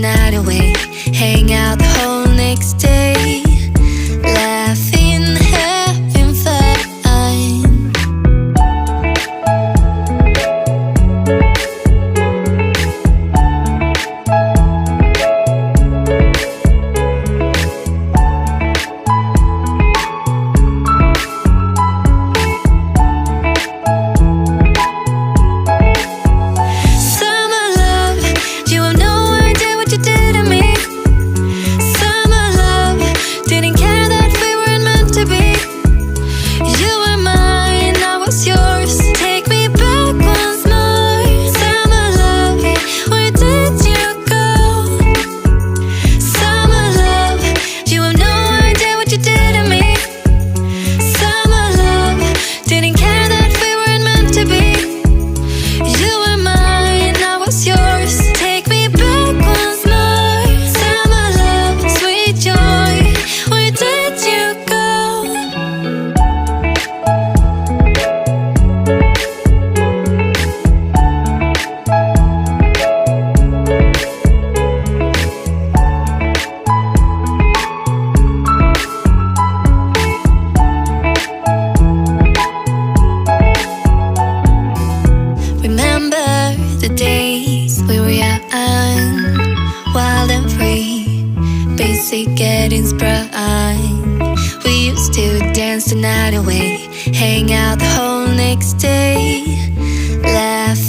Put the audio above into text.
night away, hang out the whole next day, laughing, having fun. The days we were young, wild and free, basic getting sprung. We used to dance the night away, hang out the whole next day, laugh